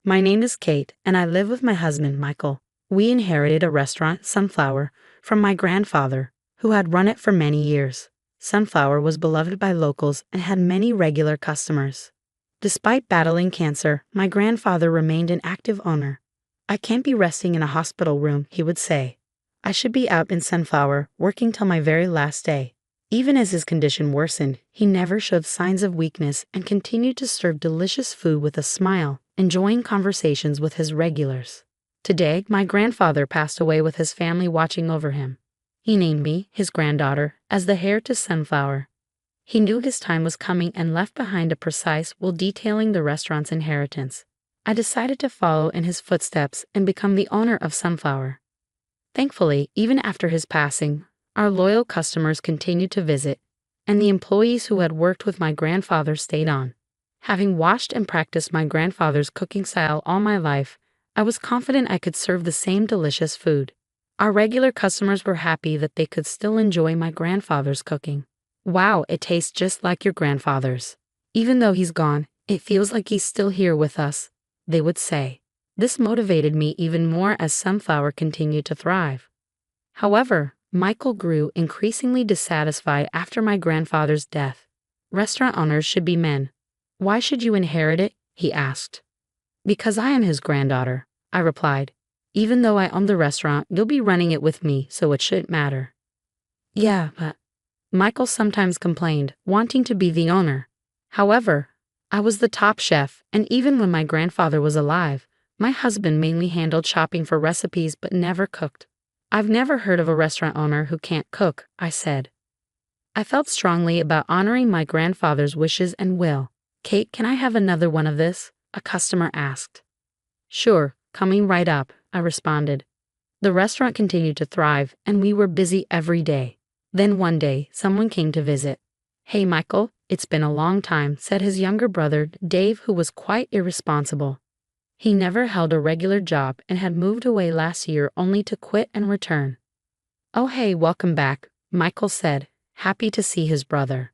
My name is Kate, and I live with my husband, Michael. We inherited a restaurant, Sunflower, from my grandfather, who had run it for many years. Sunflower was beloved by locals and had many regular customers. Despite battling cancer, my grandfather remained an active owner. "I can't be resting in a hospital room," he would say. "I should be out in Sunflower, working till my very last day." Even as his condition worsened, he never showed signs of weakness and continued to serve delicious food with a smile, enjoying conversations with his regulars. Today, my grandfather passed away with his family watching over him. He named me, his granddaughter, as the heir to Sunflower. He knew his time was coming and left behind a precise will detailing the restaurant's inheritance. I decided to follow in his footsteps and become the owner of Sunflower. Thankfully, even after his passing, our loyal customers continued to visit, and the employees who had worked with my grandfather stayed on. Having watched and practiced my grandfather's cooking style all my life, I was confident I could serve the same delicious food. Our regular customers were happy that they could still enjoy my grandfather's cooking. "Wow, it tastes just like your grandfather's. Even though he's gone, it feels like he's still here with us," they would say. This motivated me even more as Sunflower continued to thrive. However, Michael grew increasingly dissatisfied after my grandfather's death. "Restaurant owners should be men. Why should you inherit it?" he asked. "Because I am his granddaughter," I replied. "Even though I own the restaurant, you'll be running it with me, so it shouldn't matter." "Yeah, but," Michael sometimes complained, wanting to be the owner. However, I was the top chef, and even when my grandfather was alive, my husband mainly handled shopping for recipes but never cooked. "I've never heard of a restaurant owner who can't cook," I said. I felt strongly about honoring my grandfather's wishes and will. "Kate, can I have another one of this?" a customer asked. "Sure, coming right up," I responded. The restaurant continued to thrive, and we were busy every day. Then one day, someone came to visit. "Hey, Michael, it's been a long time," said his younger brother, Dave, who was quite irresponsible. He never held a regular job and had moved away last year only to quit and return. "Oh hey, welcome back," Michael said, happy to see his brother.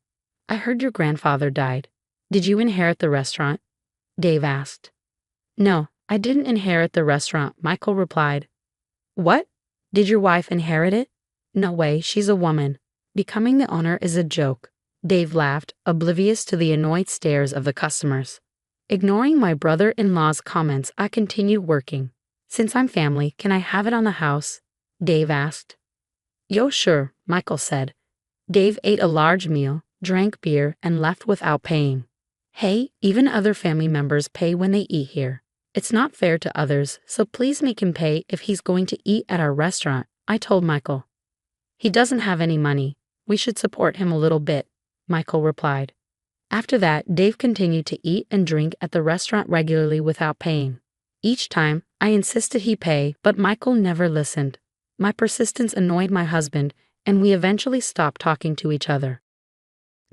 "I heard your grandfather died. Did you inherit the restaurant?" Dave asked. "No, I didn't inherit the restaurant," Michael replied. "What? Did your wife inherit it?" "No way, she's a woman. Becoming the owner is a joke." Dave laughed, oblivious to the annoyed stares of the customers. Ignoring my brother-in-law's comments, I continued working. "Since I'm family, can I have it on the house?" Dave asked. "Yo, sure," Michael said. Dave ate a large meal, drank beer, and left without paying. "Hey, even other family members pay when they eat here. It's not fair to others, so please make him pay if he's going to eat at our restaurant," I told Michael. "He doesn't have any money. We should support him a little bit," Michael replied. After that, Dave continued to eat and drink at the restaurant regularly without paying. Each time, I insisted he pay, but Michael never listened. My persistence annoyed my husband, and we eventually stopped talking to each other.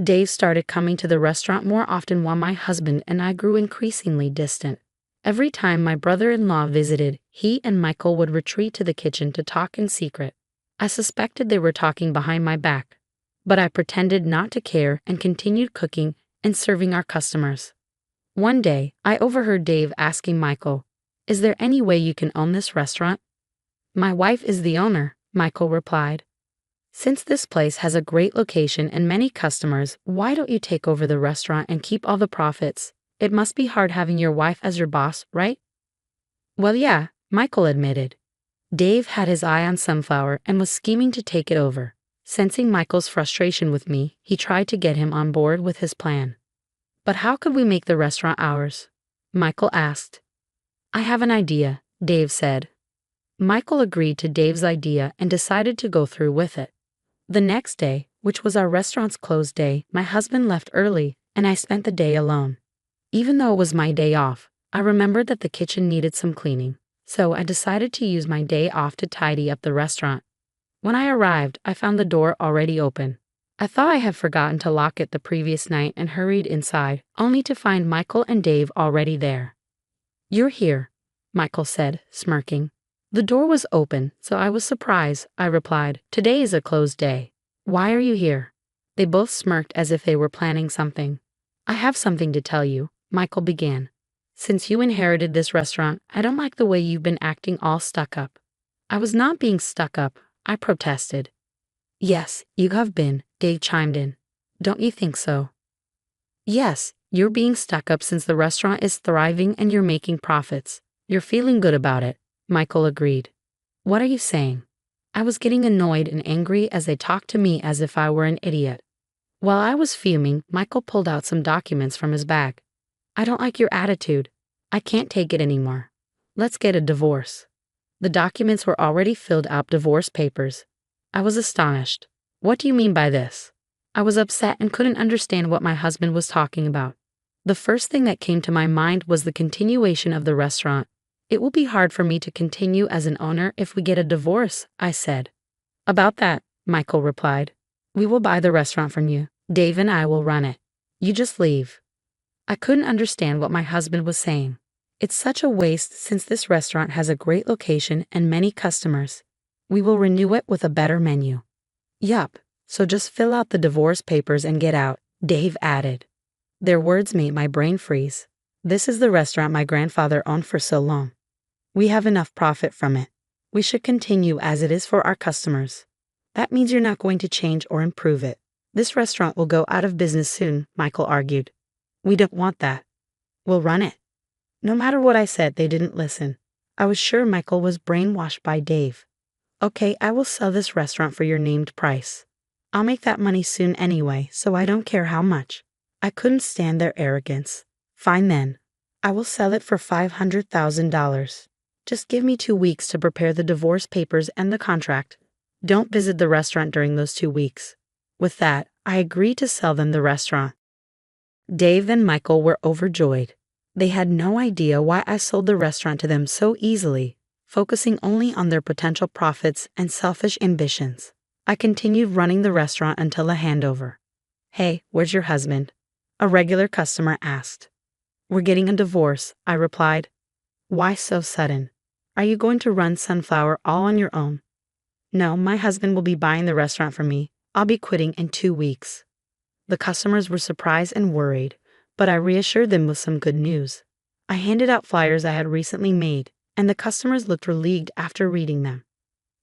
Dave started coming to the restaurant more often while my husband and I grew increasingly distant. Every time my brother-in-law visited, he and Michael would retreat to the kitchen to talk in secret. I suspected they were talking behind my back, but I pretended not to care and continued cooking and serving our customers. One day, I overheard Dave asking Michael, "Is there any way you can own this restaurant?" "My wife is the owner," Michael replied. "Since this place has a great location and many customers, why don't you take over the restaurant and keep all the profits? It must be hard having your wife as your boss, right?" "Well, yeah," Michael admitted. Dave had his eye on Sunflower and was scheming to take it over. Sensing Michael's frustration with me, he tried to get him on board with his plan. "But how could we make the restaurant ours?" Michael asked. "I have an idea," Dave said. Michael agreed to Dave's idea and decided to go through with it. The next day, which was our restaurant's closed day, my husband left early, and I spent the day alone. Even though it was my day off, I remembered that the kitchen needed some cleaning, so I decided to use my day off to tidy up the restaurant. When I arrived, I found the door already open. I thought I had forgotten to lock it the previous night and hurried inside, only to find Michael and Dave already there. "You're here," Michael said, smirking. The door was open, so I was surprised. I replied, "Today is a closed day. Why are you here?" They both smirked as if they were planning something. "I have something to tell you," Michael began. Since you inherited this restaurant, I don't like the way you've been acting all stuck up. I was not being stuck up, I protested. Yes, you have been, Dave chimed in. Don't you think so? Yes, you're being stuck up since the restaurant is thriving and you're making profits. You're feeling good about it, Michael agreed. What are you saying? I was getting annoyed and angry as they talked to me as if I were an idiot. While I was fuming, Michael pulled out some documents from his bag. I don't like your attitude. I can't take it anymore. Let's get a divorce. The documents were already filled out divorce papers. I was astonished. What do you mean by this? I was upset and couldn't understand what my husband was talking about. The first thing that came to my mind was the continuation of the restaurant. It will be hard for me to continue as an owner if we get a divorce, I said. About that, Michael replied. We will buy the restaurant from you. Dave and I will run it. You just leave. I couldn't understand what my husband was saying. It's such a waste since this restaurant has a great location and many customers. We will renew it with a better menu. Yup, so just fill out the divorce papers and get out, Dave added. Their words made my brain freeze. This is the restaurant my grandfather owned for so long. We have enough profit from it. We should continue as it is for our customers. That means you're not going to change or improve it. This restaurant will go out of business soon, Michael argued. We don't want that. We'll run it. No matter what I said, they didn't listen. I was sure Michael was brainwashed by Dave. Okay, I will sell this restaurant for your named price. I'll make that money soon anyway, so I don't care how much. I couldn't stand their arrogance. Fine then. I will sell it for $500,000. Just give me 2 weeks to prepare the divorce papers and the contract. Don't visit the restaurant during those 2 weeks. With that, I agreed to sell them the restaurant. Dave and Michael were overjoyed. They had no idea why I sold the restaurant to them so easily, focusing only on their potential profits and selfish ambitions. I continued running the restaurant until the handover. Hey, where's your husband? A regular customer asked. We're getting a divorce, I replied. Why so sudden? Are you going to run Sunflower all on your own? No, my husband will be buying the restaurant from me. I'll be quitting in 2 weeks. The customers were surprised and worried, but I reassured them with some good news. I handed out flyers I had recently made, and the customers looked relieved after reading them.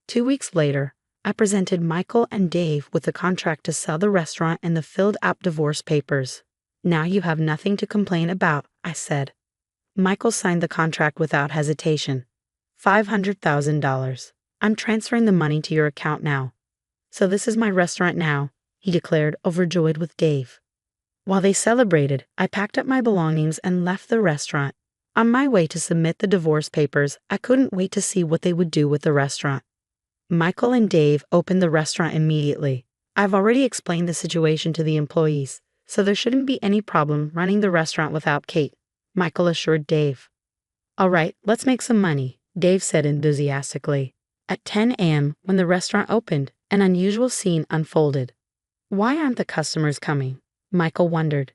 2 weeks later, I presented Michael and Dave with a contract to sell the restaurant and the filled-out divorce papers. Now you have nothing to complain about, I said. Michael signed the contract without hesitation. $500,000. I'm transferring the money to your account now. So this is my restaurant now, he declared, overjoyed with Dave. While they celebrated, I packed up my belongings and left the restaurant. On my way to submit the divorce papers, I couldn't wait to see what they would do with the restaurant. Michael and Dave opened the restaurant immediately. I've already explained the situation to the employees, so there shouldn't be any problem running the restaurant without Kate, Michael assured Dave. All right, let's make some money, Dave said enthusiastically. At 10 a.m., when the restaurant opened, an unusual scene unfolded. Why aren't the customers coming? Michael wondered.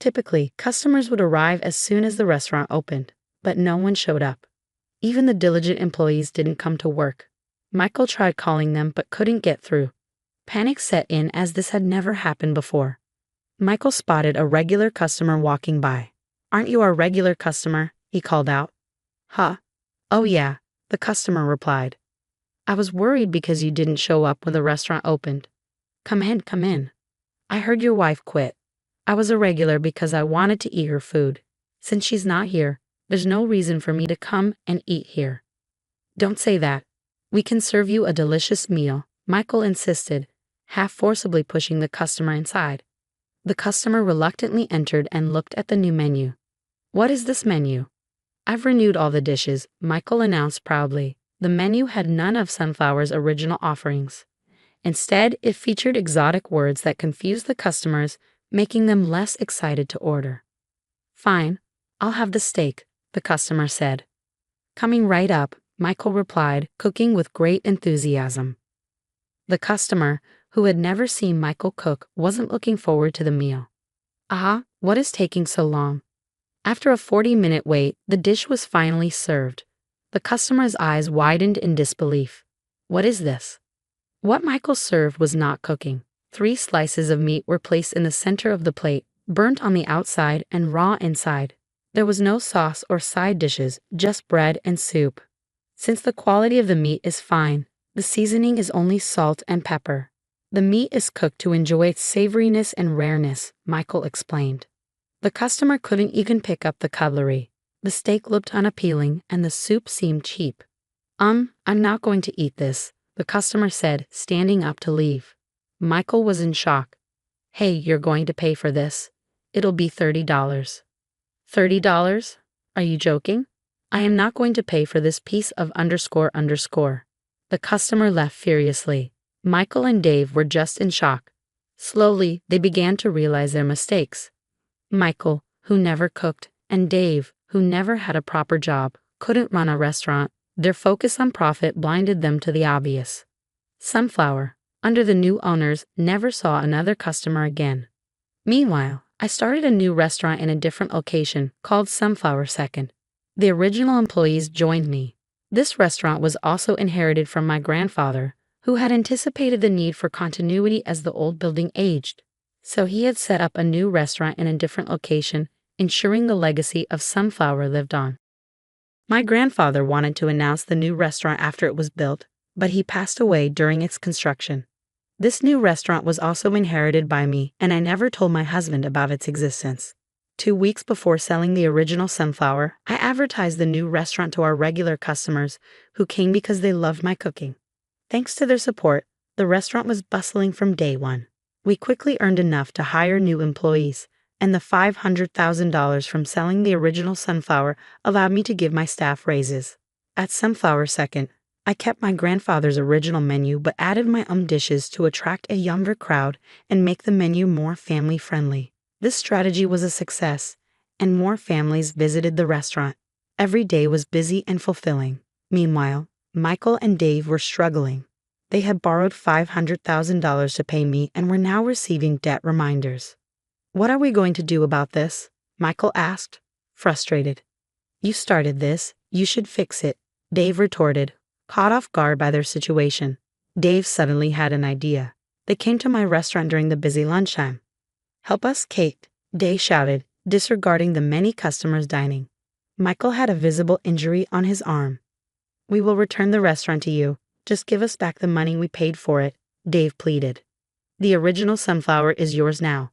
Typically, customers would arrive as soon as the restaurant opened, but no one showed up. Even the diligent employees didn't come to work. Michael tried calling them but couldn't get through. Panic set in as this had never happened before. Michael spotted a regular customer walking by. Aren't you our regular customer? He called out. Huh? Oh yeah, the customer replied. I was worried because you didn't show up when the restaurant opened. Come in, come in. I heard your wife quit. I was a regular because I wanted to eat her food. Since she's not here, there's no reason for me to come and eat here. Don't say that. We can serve you a delicious meal, Michael insisted, half forcibly pushing the customer inside. The customer reluctantly entered and looked at the new menu. What is this menu? I've renewed all the dishes, Michael announced proudly. The menu had none of Sunflower's original offerings. Instead, it featured exotic words that confused the customers, making them less excited to order. Fine, I'll have the steak, the customer said. Coming right up, Michael replied, cooking with great enthusiasm. The customer, who had never seen Michael cook, wasn't looking forward to the meal. What is taking so long? After a 40-minute wait, the dish was finally served. The customer's eyes widened in disbelief. What is this? What Michael served was not cooking. 3 slices of meat were placed in the center of the plate, burnt on the outside and raw inside. There was no sauce or side dishes, just bread and soup. Since the quality of the meat is fine, the seasoning is only salt and pepper. The meat is cooked to enjoy its savoriness and rareness, Michael explained. The customer couldn't even pick up the cutlery. The steak looked unappealing and the soup seemed cheap. I'm not going to eat this, the customer said, standing up to leave. Michael was in shock. Hey, you're going to pay for this. It'll be $30. $30? Are you joking? I am not going to pay for this piece of __. The customer left furiously. Michael and Dave were just in shock. Slowly, they began to realize their mistakes. Michael, who never cooked, and Dave, who never had a proper job, couldn't run a restaurant. Their focus on profit blinded them to the obvious. Sunflower, under the new owners, never saw another customer again. Meanwhile, I started a new restaurant in a different location called Sunflower Second. The original employees joined me. This restaurant was also inherited from my grandfather, who had anticipated the need for continuity as the old building aged. So he had set up a new restaurant in a different location, ensuring the legacy of Sunflower lived on. My grandfather wanted to announce the new restaurant after it was built, but he passed away during its construction. This new restaurant was also inherited by me, and I never told my husband about its existence. 2 weeks before selling the original Sunflower, I advertised the new restaurant to our regular customers, who came because they loved my cooking. Thanks to their support, the restaurant was bustling from day one. We quickly earned enough to hire new employees, and the $500,000 from selling the original Sunflower allowed me to give my staff raises. At Sunflower Second, I kept my grandfather's original menu but added my own dishes to attract a younger crowd and make the menu more family-friendly. This strategy was a success, and more families visited the restaurant. Every day was busy and fulfilling. Meanwhile, Michael and Dave were struggling. They had borrowed $500,000 to pay me and were now receiving debt reminders. What are we going to do about this? Michael asked, frustrated. You started this, you should fix it, Dave retorted, caught off guard by their situation. Dave suddenly had an idea. They came to my restaurant during the busy lunchtime. Help us, Kate, Dave shouted, disregarding the many customers dining. Michael had a visible injury on his arm. We will return the restaurant to you. Just give us back the money we paid for it, Dave pleaded. The original Sunflower is yours now.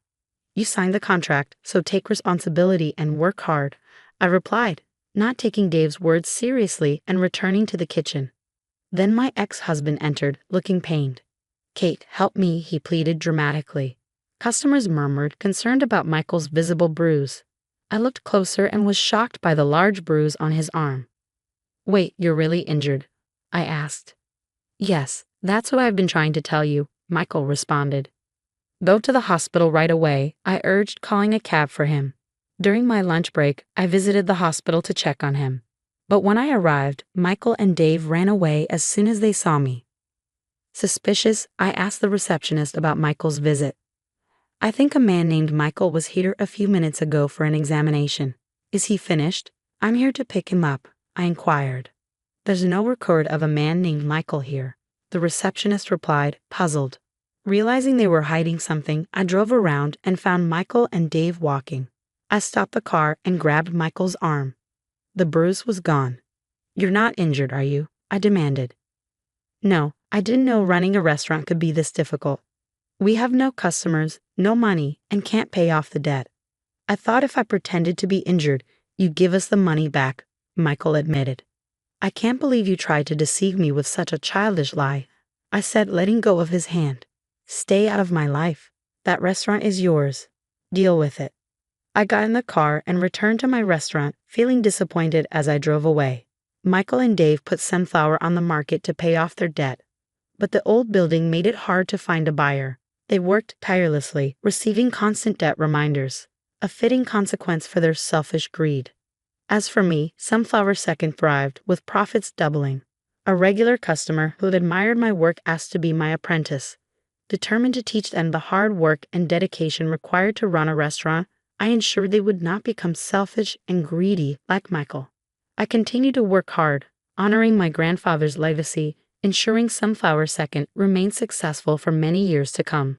You signed the contract, so take responsibility and work hard, I replied, not taking Dave's words seriously and returning to the kitchen. Then my ex-husband entered, looking pained. Kate, help me, he pleaded dramatically. Customers murmured, concerned about Michael's visible bruise. I looked closer and was shocked by the large bruise on his arm. Wait, you're really injured? I asked. Yes, that's what I've been trying to tell you, Michael responded. Go to the hospital right away, I urged, calling a cab for him. During my lunch break, I visited the hospital to check on him. But when I arrived, Michael and Dave ran away as soon as they saw me. Suspicious, I asked the receptionist about Michael's visit. I think a man named Michael was here a few minutes ago for an examination. Is he finished? I'm here to pick him up, I inquired. There's no record of a man named Michael here, the receptionist replied, puzzled. Realizing they were hiding something, I drove around and found Michael and Dave walking. I stopped the car and grabbed Michael's arm. The bruise was gone. You're not injured, are you? I demanded. No, I didn't know running a restaurant could be this difficult. We have no customers, no money, and can't pay off the debt. I thought if I pretended to be injured, you'd give us the money back, Michael admitted. I can't believe you tried to deceive me with such a childish lie, I said, letting go of his hand. Stay out of my life. That restaurant is yours. Deal with it. I got in the car and returned to my restaurant, feeling disappointed as I drove away. Michael and Dave put Sunflower on the market to pay off their debt, but the old building made it hard to find a buyer. They worked tirelessly, receiving constant debt reminders, a fitting consequence for their selfish greed. As for me, Sunflower Second thrived, with profits doubling. A regular customer who admired my work asked to be my apprentice. Determined to teach them the hard work and dedication required to run a restaurant, I ensured they would not become selfish and greedy like Michael. I continued to work hard, honoring my grandfather's legacy, ensuring Sunflower Second remained successful for many years to come.